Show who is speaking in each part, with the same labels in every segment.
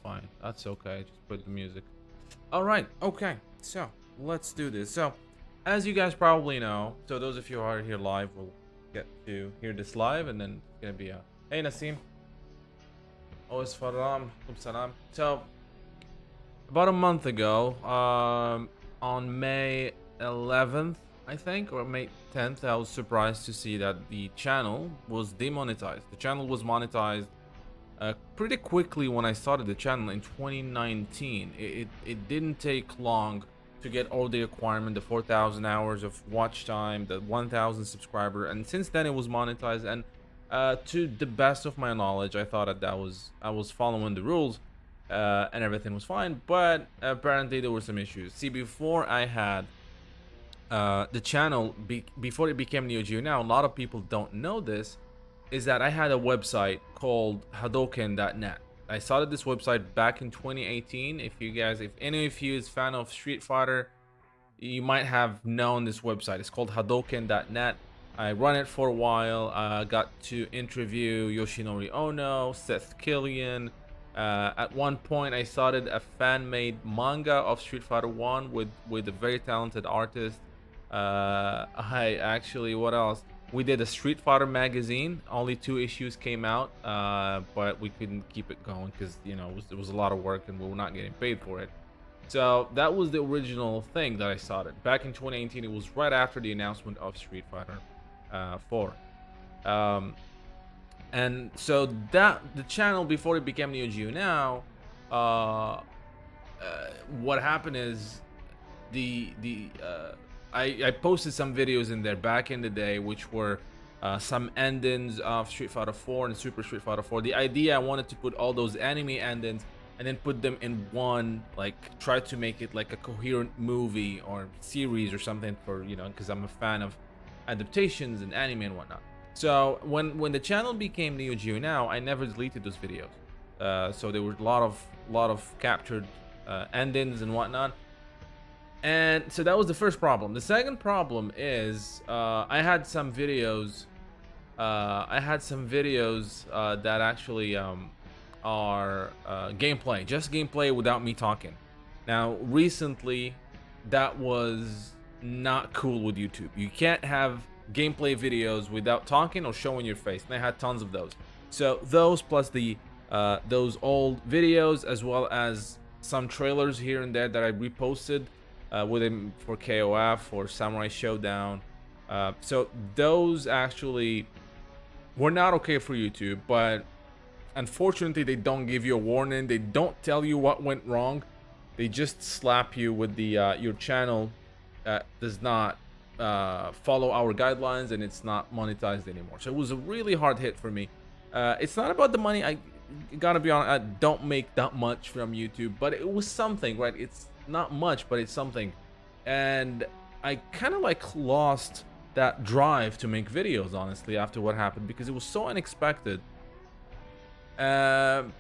Speaker 1: fine. That's okay. Just put the music. All right. Okay. So let's do this. So, as you guys probably know, so those of you who are here live will get to hear this live, and then it's gonna be a hey Nasim. Always Faram. Salam. So, about a month ago, on May 11th, I think, or May 10th, I was surprised to see that the channel was demonetized. The channel was monetized pretty quickly when I started the channel in 2019. It didn't take long to get all the requirement, the 4,000 hours of watch time, the 1,000 subscriber, and since then it was monetized. And to the best of my knowledge, I thought that I was following the rules, and everything was fine. But apparently there were some issues. See, before I had the channel, before it became Neo Geo Now, a lot of people don't know this, is that I had a website called Hadoken.net. I started this website back in 2018. If any of you is fan of Street Fighter, you might have known this website. It's called Hadoken.net. I run it for a while. Got to interview Yoshinori Ono, Seth Killian. At one point, I started a fan-made manga of Street Fighter 1 with a very talented artist. What else? We did a Street Fighter magazine. Only 2 issues came out, but we couldn't keep it going because it was a lot of work and we were not getting paid for it. So that was the original thing that I started back in 2018. It was right after the announcement of Street Fighter 4. And so that the channel, before it became Neo Geo Now, what happened is I posted some videos in there back in the day, which were some endings of Street Fighter 4 and Super Street Fighter 4. The idea, I wanted to put all those anime endings and then put them in one, like try to make it like a coherent movie or series or something for, because I'm a fan of adaptations and anime and whatnot. So when the channel became Neo Geo Now, I never deleted those videos. So there were a lot of captured endings and whatnot. And so that was the first problem. The second problem is I had some videos that actually are gameplay, just gameplay without me talking. Now recently that was not cool with YouTube. You can't have gameplay videos without talking or showing your face, and I had tons of those. So those plus the those old videos, as well as some trailers here and there that I reposted with him for KOF or Samurai Showdown. So those actually were not okay for YouTube, but unfortunately they don't give you a warning. They don't tell you what went wrong. They just slap you with the your channel does not follow our guidelines and it's not monetized anymore. So it was a really hard hit for me. It's not about the money. I gotta be honest, I don't make that much from YouTube, but it was something, right? It's not much, but it's something. And I kind of like lost that drive to make videos, honestly, after what happened, because it was so unexpected. And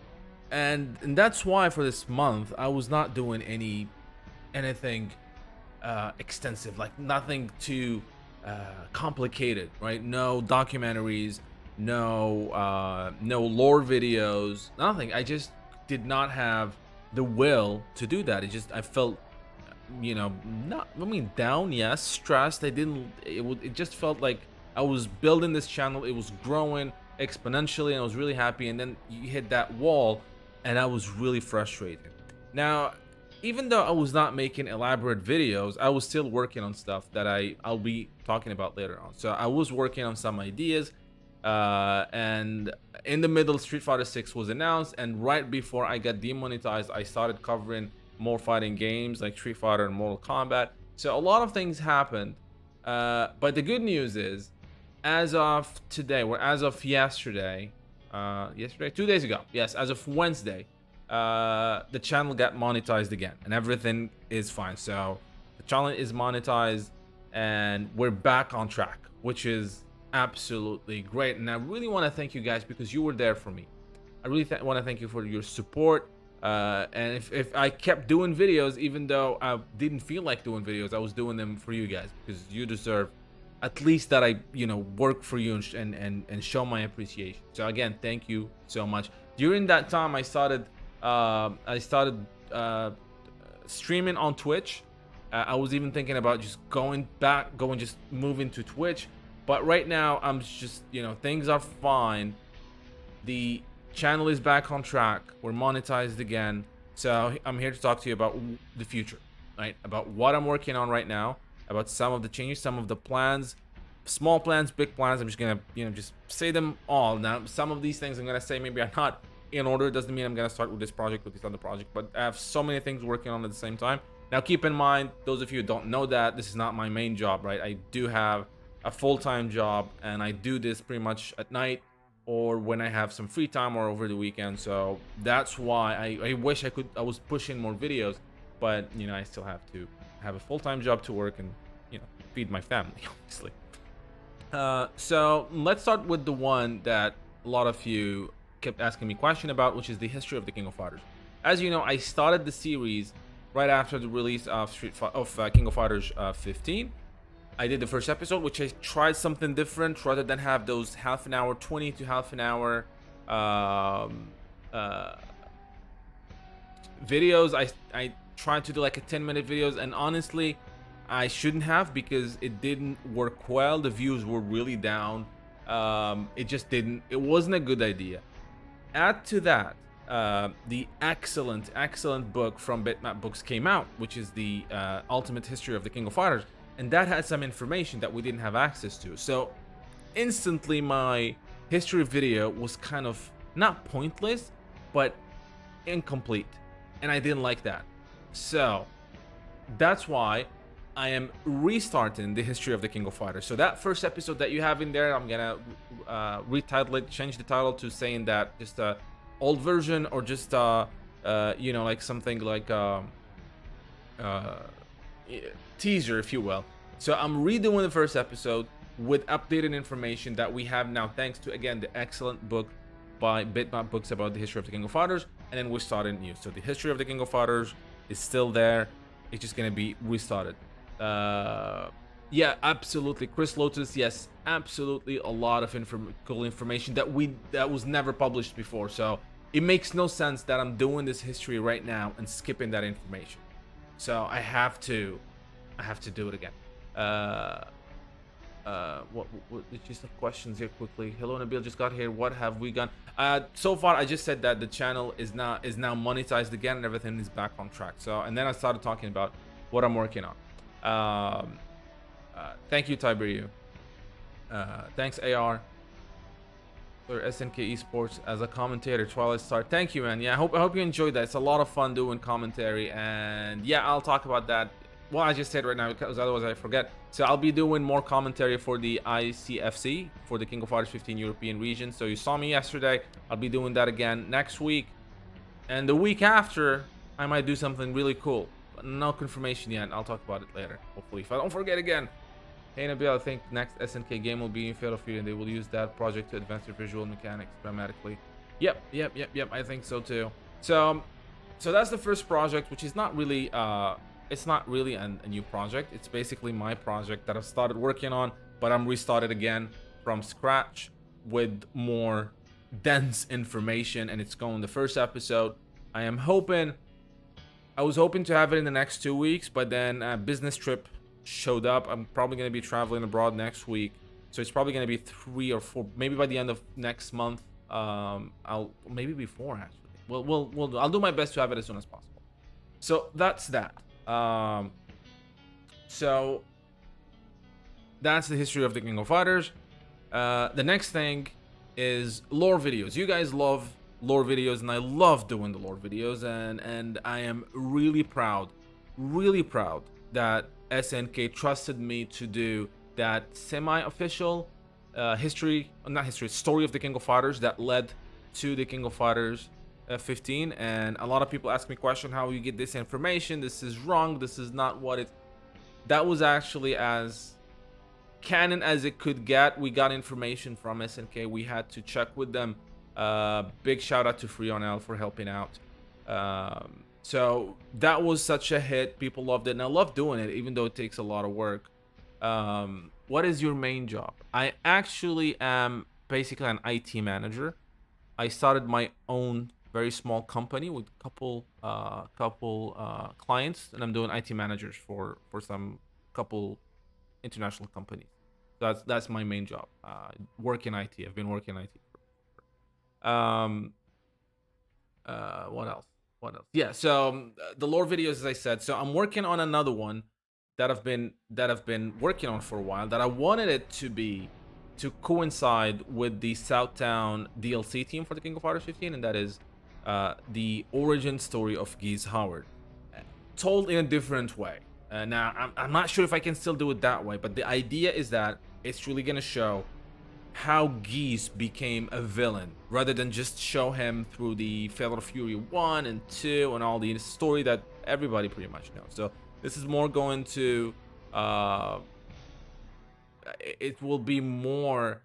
Speaker 1: that's why for this month I was not doing anything extensive, like nothing too complicated, right? No documentaries, no lore videos, nothing. I just did not have the will to do that. I felt down, yes, stressed. It just felt like I was building this channel, it was growing exponentially, and I was really happy, and then you hit that wall and I was really frustrated. Now, even though I was not making elaborate videos, I was still working on stuff that I'll be talking about later on. So I was working on some ideas, and in the middle, Street Fighter 6 was announced, and right before I got demonetized, I started covering more fighting games like Street Fighter and Mortal Kombat. So a lot of things happened, but the good news is, as of today, or as of yesterday, 2 days ago, yes, as of Wednesday, the channel got monetized again and everything is fine. So the channel is monetized and we're back on track, which is absolutely great. And I really want to thank you guys because you were there for me. I really want to thank you for your support. And if I kept doing videos, even though I didn't feel like doing videos, I was doing them for you guys because you deserve at least that I work for you and show my appreciation. So again, thank you so much. During that time, I started I started streaming on Twitch. I was even thinking about just just moving to Twitch. But right now, I'm just, things are fine. The channel is back on track. We're monetized again. So I'm here to talk to you about the future, right? About what I'm working on right now, about some of the changes, some of the plans, small plans, big plans. I'm just gonna, just say them all. Now, some of these things I'm gonna say maybe are not in order. It doesn't mean I'm gonna start with this project, with this other project, but I have so many things working on at the same time. Now, keep in mind, those of you who don't know that, this is not my main job, right? I do have a full-time job, and I do this pretty much at night or when I have some free time or over the weekend. So that's why I wish I was pushing more videos, but I still have to have a full-time job to work and feed my family, obviously. So let's start with the one that a lot of you kept asking me question about, which is the history of the King of Fighters. As you know, I started the series right after the release of King of Fighters 15. I did the first episode, which I tried something different rather than have those half an hour, 20 to half an hour videos. I tried to do like a 10-minute videos, and honestly, I shouldn't have, because it didn't work well. The views were really down. It wasn't a good idea. Add to that, the excellent book from Bitmap Books came out, which is the Ultimate History of the King of Fighters. And that had some information that we didn't have access to. So instantly my history video was kind of not pointless, but incomplete. And I didn't like that. So that's why I am restarting the history of the King of Fighters. So that first episode that you have in there, I'm gonna retitle it, change the title to saying that just a old version, or just like something like teaser, if you will. So I'm redoing the first episode with updated information that we have now, thanks to, again, the excellent book by Bitmap Books about the history of the King of Fighters. And then we're starting new. So the history of the King of Fighters is still there. It's just gonna be restarted. Yeah, absolutely. Chris Lotus, yes, absolutely. A lot of cool information that was never published before. So it makes no sense that I'm doing this history right now and skipping that information. So I have to do it again. What just some questions here quickly. Hello, Nabil, just got here. What have we done? So far I just said that the channel is now monetized again and everything is back on track. So, and then I started talking about what I'm working on. Thank you, Tiberio. Thanks, AR, for SNK Esports as a commentator. Twilight Star, thank you, man. Yeah, I hope you enjoyed that. It's a lot of fun doing commentary, and yeah, I'll talk about that. Well, I just said right now, because otherwise I forget. So I'll be doing more commentary for the ICFC, for the King of Fighters 15 European region. So you saw me yesterday. I'll be doing that again next week. And the week after, I might do something really cool. But no confirmation yet. I'll talk about it later, hopefully, if I don't forget again. Hey, Nabil, I think next SNK game will be in Fatal Fury, and they will use that project to advance their visual mechanics dramatically. Yep. I think so too. So that's the first project, which is not really... it's not really a new project. It's basically my project that I've started working on, but I'm restarted again from scratch with more dense information, and it's going the first episode. I was hoping to have it in the next 2 weeks, but then a business trip showed up. I'm probably going to be traveling abroad next week, so it's probably going to be 3 or 4, maybe by the end of next month. I'll maybe before, actually. I'll do my best to have it as soon as possible. So that's that. So that's the history of the King of Fighters. The next thing is lore videos. You guys love lore videos, and I love doing the lore videos, and I am really proud that SNK trusted me to do that semi-official story of the King of Fighters that led to the King of Fighters 15. And a lot of people ask me question how you get this information. This is wrong, this is not what it... That was actually as canon as it could get. We got information from SNK, we had to check with them. Big shout out to Freonel for helping out. So that was such a hit, people loved it, and I love doing it, even though it takes a lot of work. What is your main job? I actually am basically an IT manager. I started my own very small company with couple clients, and I'm doing IT managers for some couple international companies. So that's my main job. Work in IT. I've been working in IT. What else? What else? Yeah. So the lore videos, as I said. So I'm working on another one that I've been working on for a while. That I wanted it to coincide with the Southtown DLC team for the King of Fighters 15, and that is the origin story of Geese Howard, told in a different way. Now, I'm not sure if I can still do it that way, but the idea is that it's really gonna show how Geese became a villain, rather than just show him through the Fatal Fury 1 and 2 and all the story that everybody pretty much knows. So this is more going to it will be more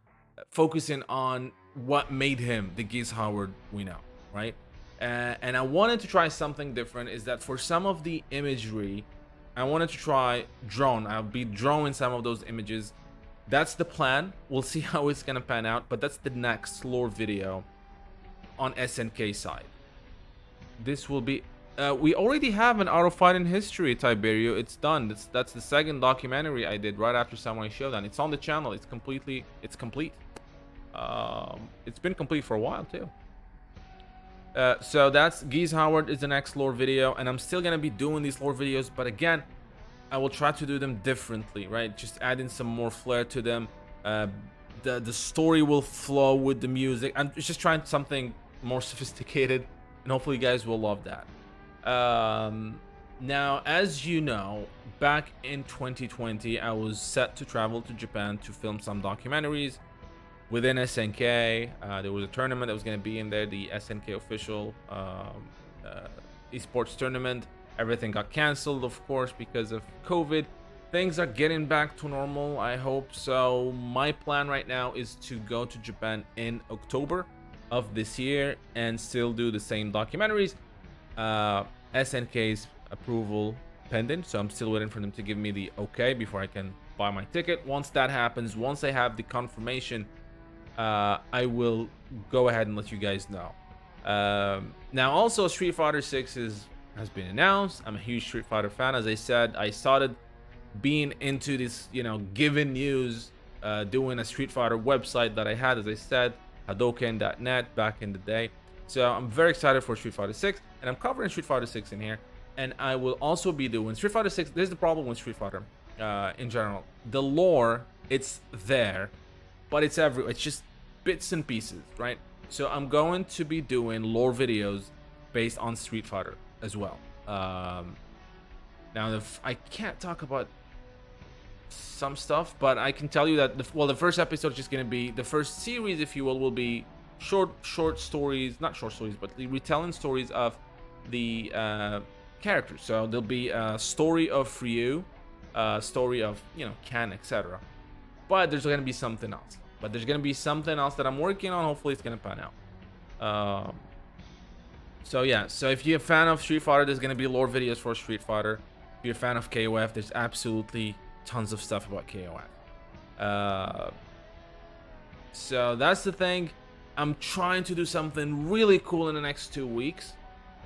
Speaker 1: focusing on what made him the Geese Howard we know, right? And I wanted to try something different. Is that for some of the imagery, I wanted to try drone. I'll be drawing some of those images. That's the plan. We'll see how it's gonna pan out, but that's the next lore video on SNK side. This will be we already have an Art of Fighting history, Tiberio. It's done. That's the second documentary I did right after Samurai Showdown. It's on the channel. It's complete. It's been complete for a while too. So that's Geese Howard is the next lore video, and I'm still gonna be doing these lore videos, but again, I will try to do them differently, right? Just adding some more flair to them. The story will flow with the music. I'm just trying something more sophisticated, and hopefully you guys will love that. Now, as you know, back in 2020, I was set to travel to Japan to film some documentaries within SNK. There was a tournament that was going to be in there, the SNK official esports tournament. Everything got canceled, of course, because of COVID. Things are getting back to normal, I hope. So my plan right now is to go to Japan in October of this year and still do the same documentaries. SNK's approval pending, so I'm still waiting for them to give me the okay before I can buy my ticket. Once that happens, once I have the confirmation, I will go ahead and let you guys know. Now also Street Fighter 6 has been announced. I'm a huge Street Fighter fan. As I said, I started being into this, given news, doing a Street Fighter website that I had, as I said, Hadoken.net back in the day. So I'm very excited for Street Fighter 6, and I'm covering Street Fighter 6 in here. And I will also be doing Street Fighter 6. There's the problem with Street Fighter in general. The lore, it's there, but it's everywhere. It's just bits and pieces, right? So I'm going to be doing lore videos based on Street Fighter as well. Now, I can't talk about some stuff, but I can tell you that the first episode is just going to be the first series, if you will be short stories, not short stories, but the retelling stories of the characters. So there'll be a story of Ryu, a story of Ken, etc. But there's going to be something else. That I'm working on. Hopefully it's going to pan out. So yeah, so if you're a fan of Street Fighter, there's going to be lore videos for Street Fighter. If you're a fan of KOF, there's absolutely tons of stuff about KOF. So that's the thing. I'm trying to do something really cool in the next 2 weeks.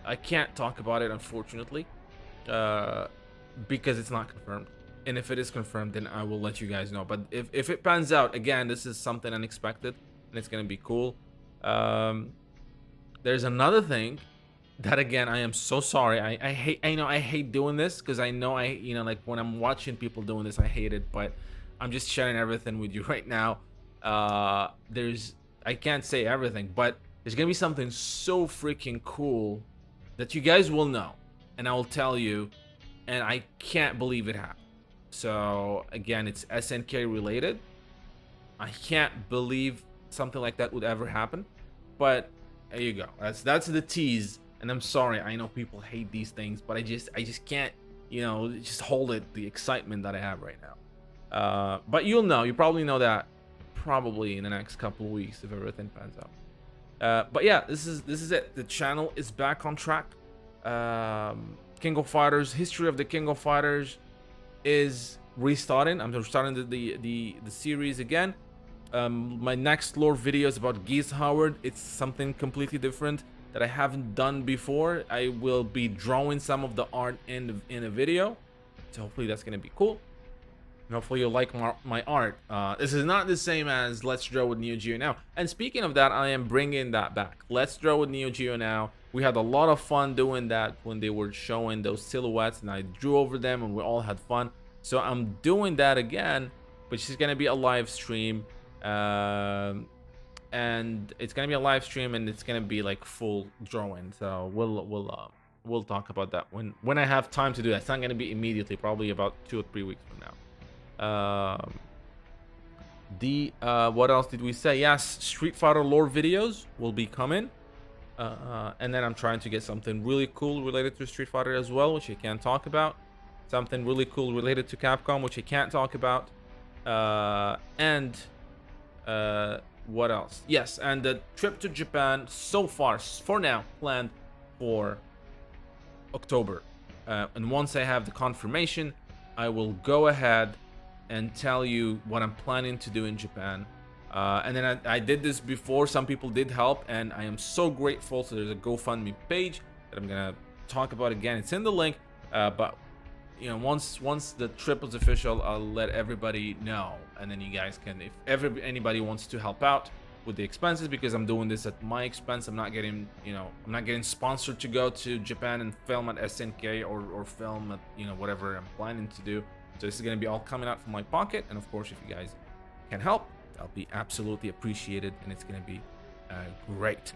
Speaker 1: I can't talk about it, unfortunately, because it's not confirmed. And if it is confirmed, then I will let you guys know. But if it pans out, again, this is something unexpected, and it's going to be cool. There's another thing that, again, I am so sorry. I hate doing this, because I know like when I'm watching people doing this, I hate it. But I'm just sharing everything with you right now. I can't say everything, but there's gonna be something so freaking cool that you guys will know, and I will tell you, and I can't believe it happened. So again, it's SNK related. I can't believe something like that would ever happen, but there you go. That's the tease, and I'm sorry. I know people hate these things, but I just can't, just hold it, the excitement that I have right now. But you probably know that probably in the next couple of weeks if everything pans out. But yeah, this is it. The channel is back on track. King of Fighters, history of the King of Fighters is restarting. I'm restarting the series again. My next lore video is about Geese Howard. It's something completely different. that I haven't done before. I will be drawing some of the art in a video, so hopefully that's gonna be cool. And hopefully you'll like my art. This is not the same as Let's Draw with Neo Geo Now. And speaking of that, I am bringing that back. Let's Draw with Neo Geo Now. We had a lot of fun doing that when they were showing those silhouettes, and I drew over them, and we all had fun. So I'm doing that again, which is gonna be a live stream. And it's gonna be a live stream, and it's gonna be like full drawing. So we'll talk about that when I have time to do that. It's not gonna be immediately, probably about 2 or 3 weeks from now. What else did we say? Yes, Street Fighter lore videos will be coming, and then I'm trying to get something really cool related to Street Fighter as well, which I can't talk about. Something really cool related to Capcom, which I can't talk about. What else? Yes, and the trip to Japan so far, for now, planned for October. And once I have the confirmation, I will go ahead and tell you what I'm planning to do in Japan. And then I did this before. Some people did help, and I am so grateful. So there's a GoFundMe page that I'm gonna talk about again. It's in the link, but you know, once the trip is official, I'll let everybody know, and then you guys can, if anybody wants to help out with the expenses, because I'm doing this at my expense. I'm not getting, you know, I'm not getting sponsored to go to Japan and film at SNK or film at, you know, whatever I'm planning to do. So this is going to be all coming out from my pocket, and of course, if you guys can help, that'll be absolutely appreciated, and it's going to be great.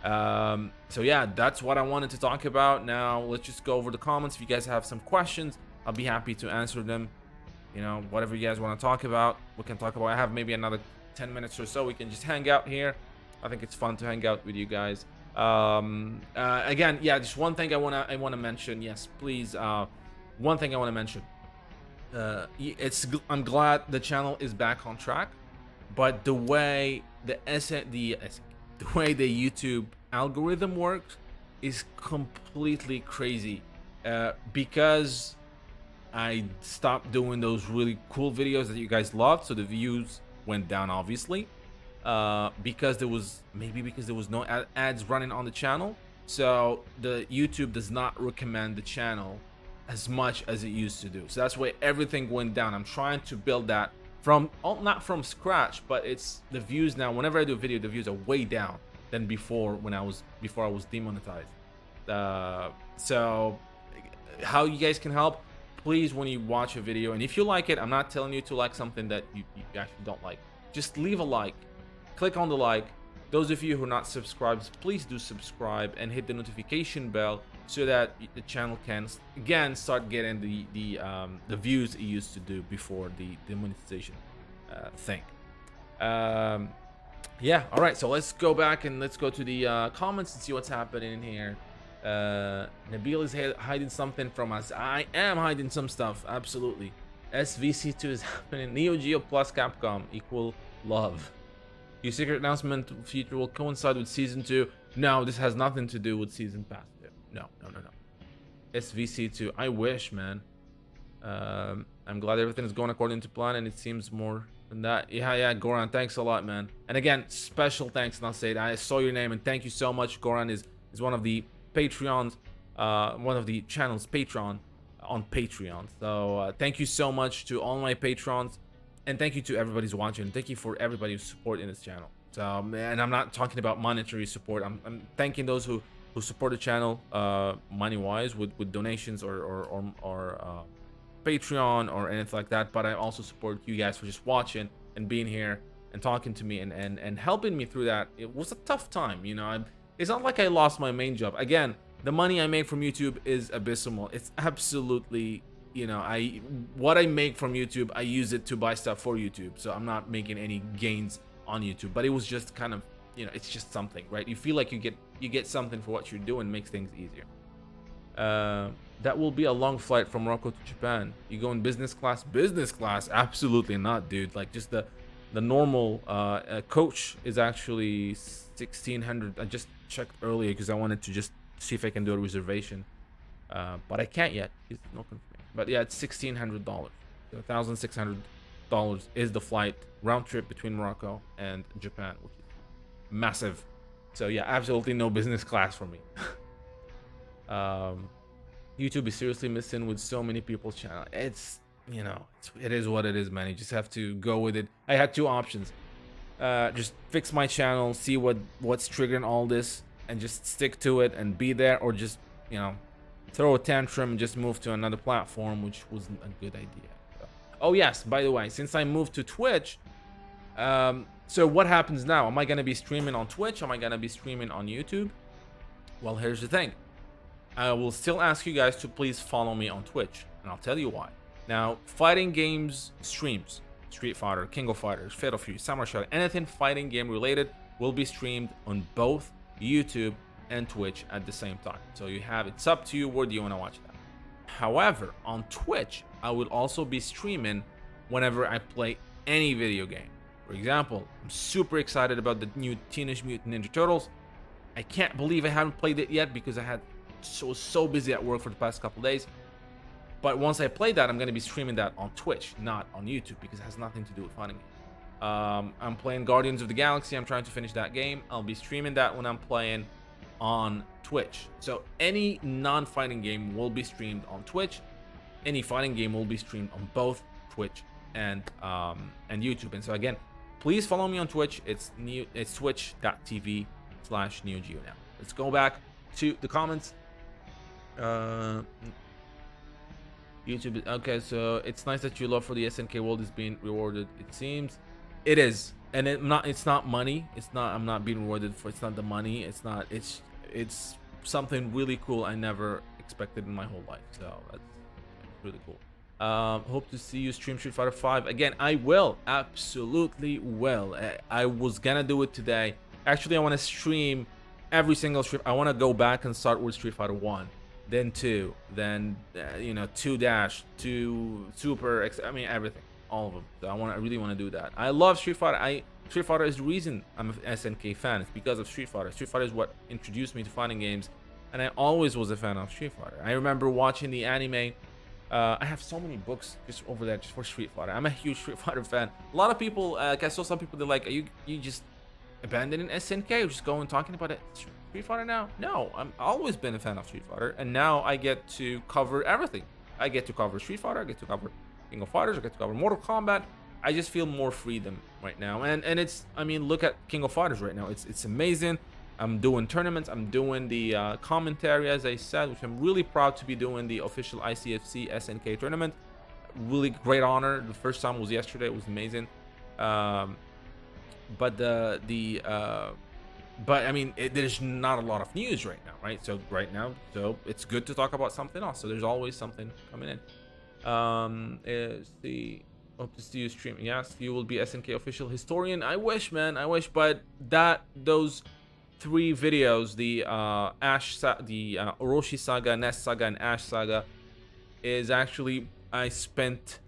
Speaker 1: So yeah, that's what I wanted to talk about. Now let's just go over the comments. If you guys have some questions, I'll be happy to answer them. You know, whatever you guys want to talk about, we can talk about. I have maybe another 10 minutes or so. We can just hang out here. I think it's fun to hang out with you guys. Again, yeah, just one thing I wanna mention. Yes, please. One thing I want to mention. I'm glad the channel is back on track, but the way the way the YouTube algorithm works is completely crazy. Because I stopped doing those really cool videos that you guys loved, so the views went down, obviously. Because there was no ads running on the channel, so the YouTube does not recommend the channel as much as it used to do. So that's why everything went down. I'm trying to build that from, not from scratch, but it's the views now. Whenever I do a video, the views are way down than before I was demonetized. So how you guys can help, please, when you watch a video, and if you like it, I'm not telling you to like something that you actually don't like, just leave a like, click on the like. Those of you who are not subscribed, please do subscribe and hit the notification bell, so that the channel can again start getting the views it used to do before the monetization thing. Yeah, all right, so let's go back and let's go to the comments and see what's happening in here. Nabil is hiding something from us. I am hiding some stuff, absolutely. SVC2 is happening. Neo Geo plus Capcom equal love. Your secret announcement feature will coincide with season 2. No, this has nothing to do with season pass. No. SVC2. I wish, man. I'm glad everything is going according to plan, and it seems more than that. Yeah, Goran, thanks a lot, man. And again, special thanks, and I'll say it. I saw your name, and thank you so much. Goran is one of the Patreons, one of the channel's Patreon on Patreon. So thank you so much to all my patrons, and thank you to everybody who's watching. Thank you for everybody who's supporting this channel. So, and I'm not talking about monetary support. I'm thanking those who support the channel money-wise with donations or Patreon or anything like that. But I also support you guys for just watching and being here and talking to me and helping me through that. It was a tough time, you know. It's not like I lost my main job. Again, the money I make from YouTube is abysmal. It's absolutely, you know, what I make from YouTube, I use it to buy stuff for YouTube. So I'm not making any gains on YouTube. But it was just kind of, you know, it's just something, right? You feel like you get something for what you're doing, makes things easier. That will be a long flight from Morocco to Japan. You go in business class? Business class? Absolutely not, dude. Like, just the normal coach is actually 1,600. I just checked earlier because I wanted to just see if I can do a reservation, but I can't yet. It's no confirmation. But yeah, it's $1,600. So $1,600 is the flight round trip between Morocco and Japan, which is massive. So yeah, absolutely no business class for me. YouTube is seriously missing with so many people's channel. It's, you know, it is what it is, man. You just have to go with it. I had two options. Just fix my channel, see what's triggering all this, and just stick to it and be there, or just, you know, throw a tantrum and just move to another platform, which wasn't a good idea. So. Oh yes, by the way, since I moved to Twitch, so what happens now? Am I gonna be streaming on Twitch? Am I gonna be streaming on YouTube? Well, here's the thing. I will still ask you guys to please follow me on Twitch, and I'll tell you why. Now, fighting games streams, Street Fighter, King of Fighters, Fatal Fury, Samurai Shodown, anything fighting game related will be streamed on both YouTube and Twitch at the same time. So you have, it's up to you where do you want to watch that. However, on Twitch, I will also be streaming whenever I play any video game. For example, I'm super excited about the new Teenage Mutant Ninja Turtles. I can't believe I haven't played it yet because I had so busy at work for the past couple days. But once I play that, I'm going to be streaming that on Twitch, not on YouTube, because it has nothing to do with fighting games. I'm playing Guardians of the Galaxy. I'm trying to finish that game. I'll be streaming that when I'm playing on Twitch. So any non-fighting game will be streamed on Twitch. Any fighting game will be streamed on both Twitch and YouTube. And so again, please follow me on Twitch. It's twitch.tv/NeoGeo now. Let's go back to the comments. YouTube. Okay, so it's nice that your love for the SNK world is being rewarded. It seems it is, and it's not money. It's not. I'm not being rewarded for. It's not the money. It's not. It's something really cool I never expected in my whole life. So that's really cool. Hope to see you stream Street Fighter 5 again. I will, absolutely will. I was gonna do it today. Actually, I want to stream every single stream. I want to go back and start with Street Fighter 1, then 2, then 2 Dash, 2 Super. I mean everything, all of them. So I really want to do that. I love Street Fighter. Street Fighter is the reason I'm an SNK fan. It's because of Street Fighter. Street Fighter is what introduced me to fighting games, and I always was a fan of Street Fighter. I remember watching the anime. I have so many books just over there just for Street Fighter. I'm a huge Street Fighter fan. A lot of people, I saw some people, they're like, are you just abandoning SNK or just going talking about it? Street Fighter now? No, I've always been a fan of Street Fighter, and now I get to cover everything. I get to cover Street Fighter, I get to cover King of Fighters, I get to cover Mortal Kombat. I just feel more freedom right now, and it's, I mean, look at King of Fighters right now. It's amazing. I'm doing tournaments. I'm doing the commentary, as I said, which I'm really proud to be doing the official ICFC SNK tournament. Really great honor. The first time was yesterday. It was amazing. But I mean, there's not a lot of news right now, right? So right now, so it's good to talk about something else. So there's always something coming in. Hope to see you streaming. Yes, you will be SNK official historian. I wish, man. I wish, but those 3 videos, the Orochi Saga, Nest Saga, and Ash Saga, is actually, I spent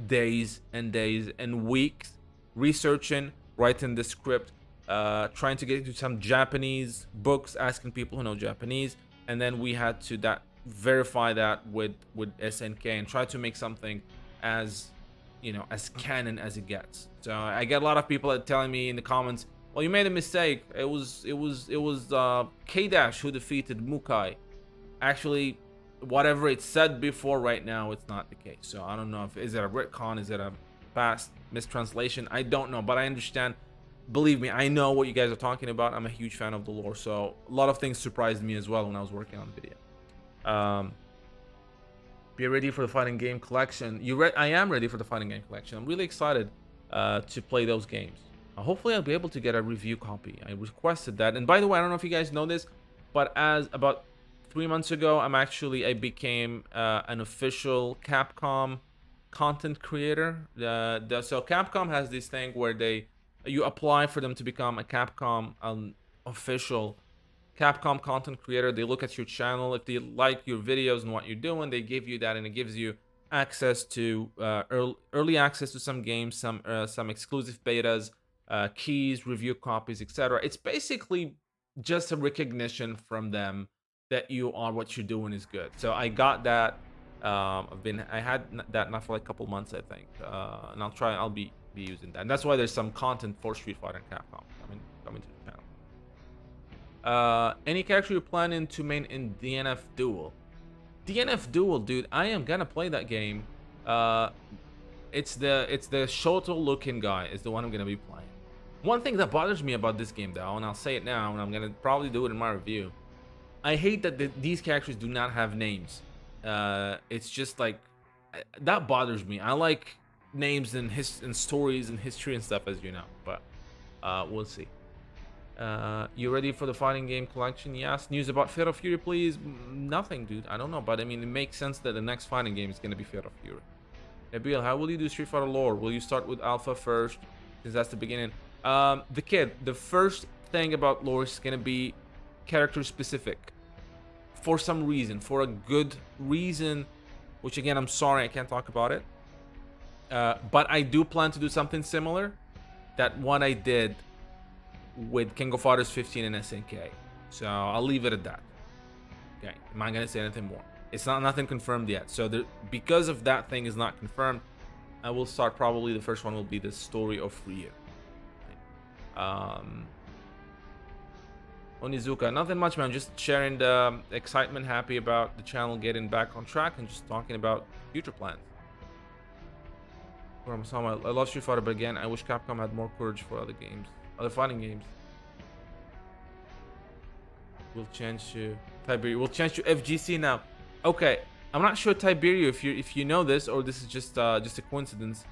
Speaker 1: days and days and weeks researching, writing the script, trying to get into some Japanese books, asking people who know Japanese, and then we had to verify that with SNK and try to make something as, as canon as it gets. So I get a lot of people telling me in the comments, well, you made a mistake. It was K-Dash who defeated Mukai. Actually, whatever it said before, right now, it's not the case. So I don't know is it a retcon? Is it a past mistranslation? I don't know, but I understand. Believe me, I know what you guys are talking about. I'm a huge fan of the lore, so a lot of things surprised me as well when I was working on the video. Be ready for the fighting game collection. I am ready for the fighting game collection. I'm really excited to play those games. Hopefully I'll be able to get a review copy. I requested that. And by the way, I don't know if you guys know this, but as about 3 months ago, I became an official Capcom content creator. So Capcom has this thing where you apply for them to become a Capcom official Capcom content creator. They look at your channel. If they like your videos and what you're doing, they give you that, and it gives you access to early access to some games, some exclusive betas, keys, review copies, etc. It's basically just a recognition from them that what you're doing is good. So I got that. I had that now for like a couple months, I think, and I'll be using that. And that's why there's some content for Street Fighter and Capcom coming to the channel. Any character you're planning to main in DNF Duel? DNF Duel, dude, I am gonna play that game. It's the Shoto looking guy is the one I'm gonna be playing. One thing that bothers me about this game though, and I'll say it now, and I'm gonna probably do it in my review. I hate that these characters do not have names. It's just like that bothers me. I like names and stories and history and stuff, as you know, but we'll see. You ready for the fighting game collection? Yes. News about Fatal Fury, please? Nothing, dude. I don't know, but I mean, it makes sense that the next fighting game is gonna be Fatal Fury. Nabil, how will you do Street Fighter lore? Will you start with Alpha first, since that's the beginning? The first thing about lore is gonna be character specific. For some reason, for a good reason, which again, I'm sorry I can't talk about it. But I do plan to do something similar that what I did with King of Fighters 15 and SNK. So I'll leave it at that. Okay, I'm not gonna say anything more. It's nothing confirmed yet. So because of that thing is not confirmed, I will start probably the first one will be the story of Ryu. Onizuka, nothing much, man. Just sharing the excitement, happy about the channel getting back on track, and just talking about future plans. I love Street Fighter, but again, I wish Capcom had more courage for other games, other fighting games. We'll change to Tiberio. We'll change to FGC now. Okay, I'm not sure Tiberio if you know this or this is just a coincidence,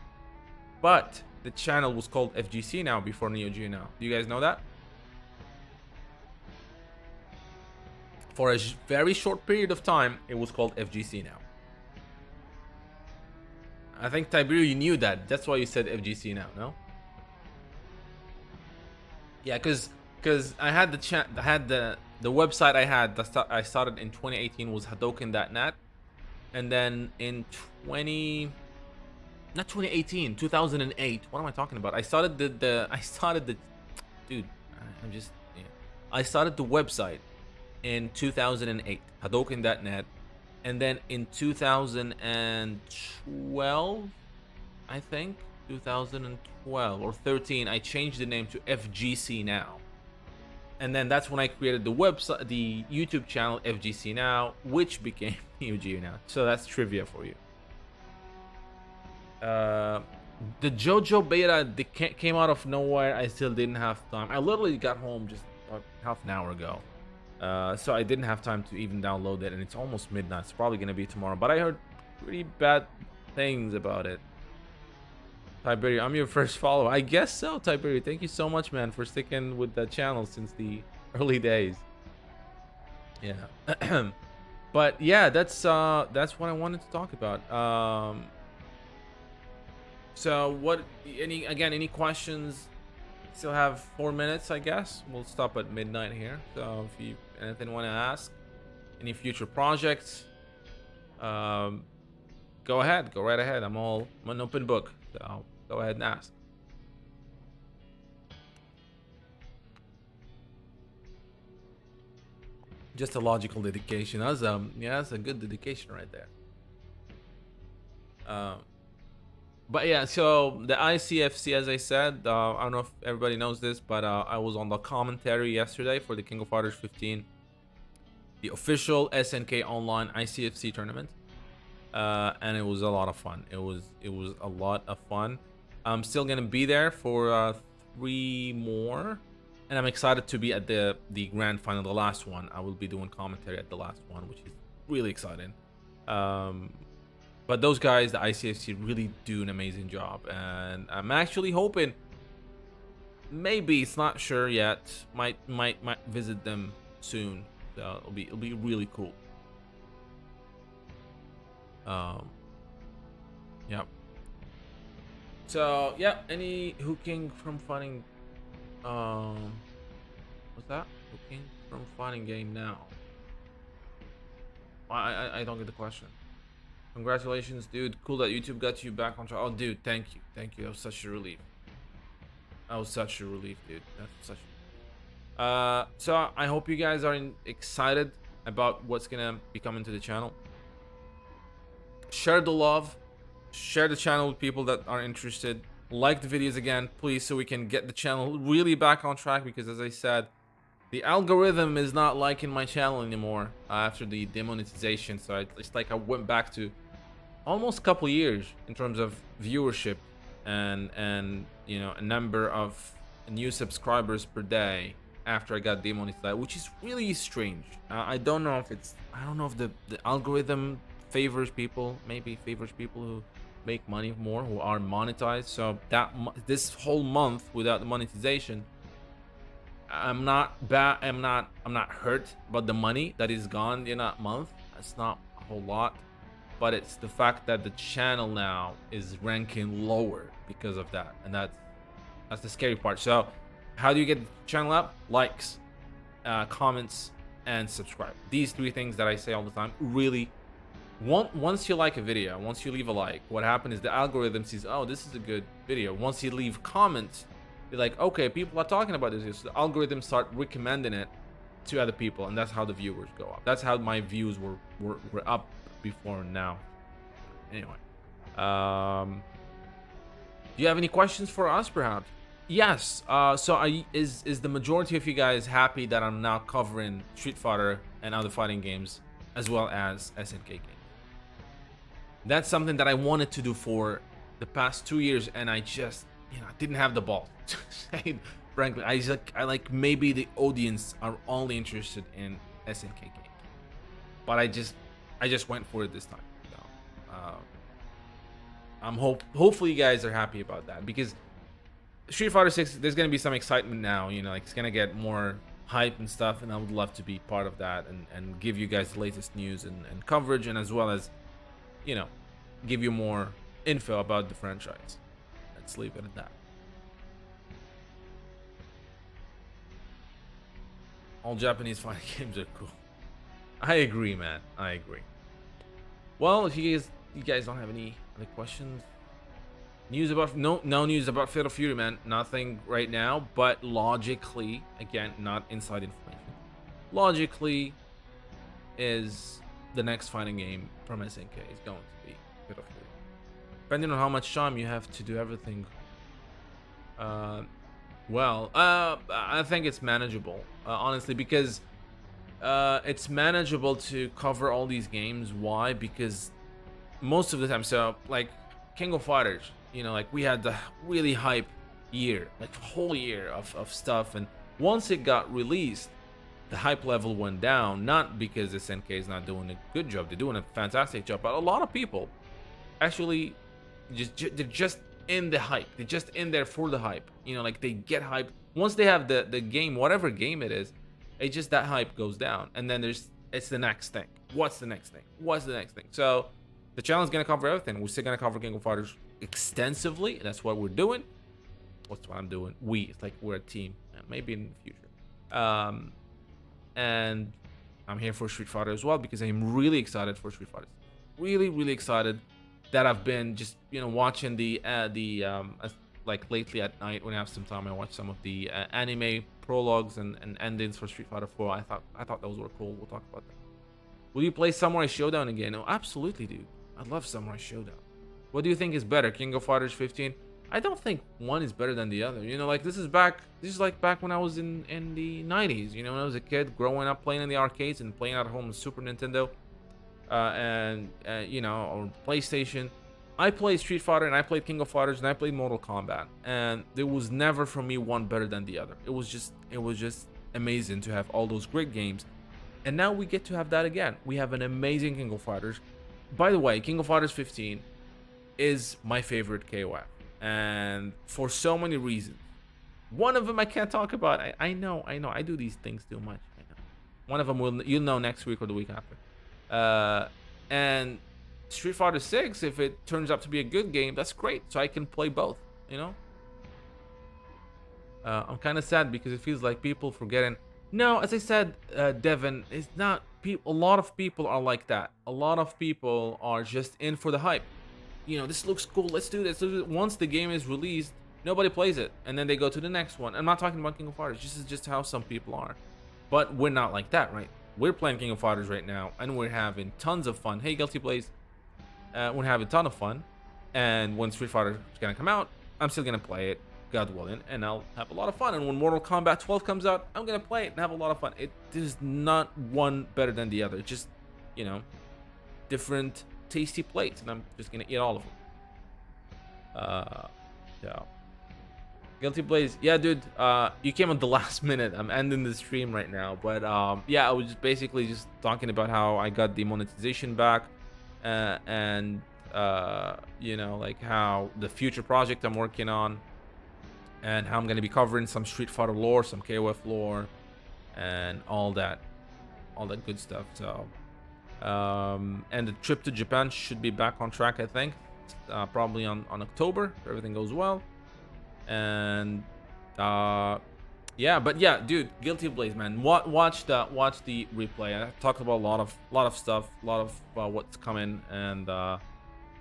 Speaker 1: but the channel was called FGC now before Neo Geo now. Do you guys know that? For a very short period of time, it was called FGC now. I think Tiberio, you knew that. That's why you said FGC now, no? Yeah, because I had the website I started in 2018 was Hadoken.net, and then in 2008. What am I talking about? I started the dude. I started the website in 2008, Hadoken.net, and then in 2012, I think 2012 or 13, I changed the name to FGC Now, and then that's when I created the website, the YouTube channel FGC Now, which became Neo Geo Now. So that's trivia for you. The JoJo beta came out of nowhere. I still didn't have time. I literally got home just half an hour ago. So I didn't have time to even download it, and it's almost midnight. It's probably gonna be tomorrow, but I heard pretty bad things about it. Tiberio, I'm your first follower. I guess so, Tiberio. Thank you so much, man, for sticking with the channel since the early days. Yeah. But yeah, that's what I wanted to talk about. So what? Any questions? Still have 4 minutes, I guess. We'll stop at midnight here. So if you anything want to ask, any future projects, go ahead, go right ahead. I'm an open book, so go ahead and ask. Just a logical dedication. That's that's a good dedication right there. But yeah, so the ICFC, as I said, I don't know if everybody knows this, but I was on the commentary yesterday for the King of Fighters 15, the official SNK Online ICFC tournament, and it was a lot of fun. It was a lot of fun. I'm still gonna be there for 3 more, and I'm excited to be at the grand final, the last one. I will be doing commentary at the last one, which is really exciting. But those guys, the ICFC, really do an amazing job, and I'm actually hoping, maybe it's not sure yet, might visit them soon. So it'll be really cool. Yeah. So yeah, any hooking from fighting? What's that? Hooking from fighting game now? I don't get the question. Congratulations, dude. Cool that YouTube got you back on track. Oh, dude, thank you. That was such a relief. Dude. That's such. So I hope you guys are excited about what's gonna be coming to the channel. Share the love, share the channel with people that are interested. Like the videos again, please, so we can get the channel really back on track. Because as I said, the algorithm is not liking my channel anymore after the demonetization. So it's like I went back to almost a couple years in terms of viewership and you know, a number of new subscribers per day after I got demonetized, which is really strange. I don't know if the algorithm favors people, maybe favors people who make money more, who are monetized. So that this whole month without the monetization, I'm not hurt, but the money that is gone in that month, it's not a whole lot, but it's the fact that the channel now is ranking lower because of that, and that's the scary part. So how do you get the channel up? Likes, comments, and subscribe. These three things that I say all the time. Really, once you like a video, once you leave a like, what happens is the algorithm sees, oh, this is a good video. Once you leave comments, you're like, okay, people are talking about this. So the algorithm start recommending it to other people, and that's how the viewers go up. That's how my views were up before now. Anyway, do you have any questions for us, perhaps? Yes. So is the majority of you guys happy that I'm now covering Street Fighter and other fighting games as well as SNK games? That's something that I wanted to do for the past 2 years, and I just, you know, I didn't have the balls to say. Frankly, I like maybe the audience are only interested in SNK games, but I just went for it this time. So, hopefully you guys are happy about that, because Street Fighter 6, there's gonna be some excitement now. You know, like it's gonna get more hype and stuff, and I would love to be part of that and give you guys the latest news and coverage, and as well as, you know, give you more info about the franchise. Let's leave it at that. All Japanese fighting games are cool. I agree, man. I agree. Well, if you guys don't have any other questions, no news about Fatal Fury, man. Nothing right now, but logically, again, not inside information. Logically, is the next fighting game from SNK is going to be Fatal Fury. Depending on how much time you have to do everything. Well, I think it's manageable, honestly, because it's manageable to cover all these games. Why? Because most of the time, so like King of Fighters, you know, like we had the really hype year, like a whole year of stuff, and once it got released, the hype level went down. Not because SNK is not doing a good job, they're doing a fantastic job, but a lot of people actually they're just in the hype, they're just in there for the hype, you know, like they get hype once they have the game, whatever game it is. It's just that hype goes down, and then it's the next thing. What's the next thing? What's the next thing? So the channel is gonna cover everything. We're still gonna cover King of Fighters extensively. That's what we're doing. What's what I'm doing? It's like we're a team. Maybe in the future. And I'm here for Street Fighter as well, because I'm really excited for Street Fighter. Really excited that I've been just, you know, watching like lately at night when I have some time, I watch some of the anime prologues and endings for Street Fighter 4. I thought those were cool. We'll talk about that. Will you play Samurai Showdown again? Oh, absolutely, dude. I love Samurai Showdown. What do you think is better, King of Fighters 15? I don't think one is better than the other. You know, like this is like back when I was in the 90s. You know, when I was a kid growing up playing in the arcades and playing at home on Super Nintendo, you know, or PlayStation. I played Street Fighter, and I played King of Fighters, and I played Mortal Kombat, and there was never for me one better than the other. It was just amazing to have all those great games, and now we get to have that again. We have an amazing King of Fighters. By the way, King of Fighters 15 is my favorite KOF, and for so many reasons. One of them I can't talk about. I know. I do these things too much. I know. One of them you'll know next week or the week after. And Street Fighter 6, if it turns out to be a good game, that's great. So I can play both, you know? I'm kind of sad because it feels like people forgetting. No, as I said, Devin, it's not. A lot of people are like that. A lot of people are just in for the hype. You know, this looks cool. Let's do this. Once the game is released, nobody plays it, and then they go to the next one. I'm not talking about King of Fighters. This is just how some people are. But we're not like that, right? We're playing King of Fighters right now, and we're having tons of fun. Hey, Guilty Blaze. We're having a ton of fun, and when Street Fighter is gonna come out, I'm still gonna play it God willing, and I'll have a lot of fun. And when Mortal Kombat 12 comes out, I'm gonna play it and have a lot of fun. It is not one better than the other. It's just, you know, different tasty plates, and I'm just gonna eat all of them. Yeah. Guilty Blaze, yeah, dude. You came on the last minute. I'm ending the stream right now, but yeah, I was just basically just talking about how I got the monetization back, and you know, like how the future project I'm working on, and how I'm gonna be covering some Street Fighter lore, some KOF lore, and all that good stuff. So, and the trip to Japan should be back on track, I think, probably on October if everything goes well. And yeah, but yeah, dude, Guilty Blaze, man, watch the replay. I talked about a lot of stuff, a lot of what's coming, and I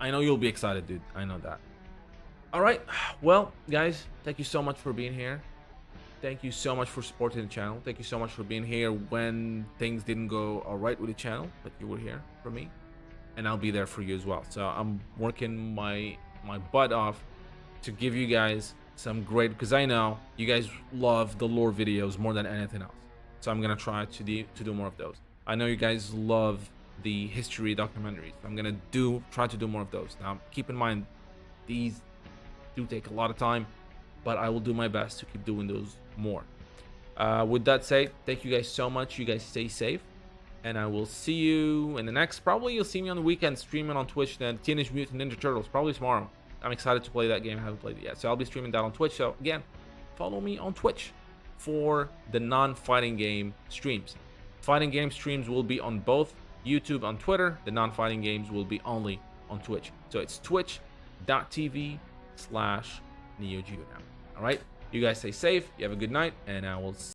Speaker 1: know you'll be excited, dude. I know that. All right, well, guys, thank you so much for being here. Thank you so much for supporting the channel. Thank you so much for being here when things didn't go all right with the channel, but you were here for me, and I'll be there for you as well. So I'm working my butt off to give you guys some great, because I know you guys love the lore videos more than anything else. So I'm gonna try to do more of those. I know you guys love the history documentaries. I'm gonna try to do more of those. Now keep in mind, these do take a lot of time, but I will do my best to keep doing those more. With that said, thank you guys so much. You guys stay safe, and I will see you in the next, probably you'll see me on the weekend streaming on Twitch, then Teenage Mutant Ninja Turtles, probably tomorrow. I'm excited to play that game. I haven't played it yet, so I'll be streaming that on Twitch. So again, follow me on Twitch for the non-fighting game streams. Fighting game streams will be on both YouTube and Twitter. The non-fighting games will be only on Twitch. So it's twitch.tv/NeoGeo now. All right, you guys stay safe. You have a good night, and I will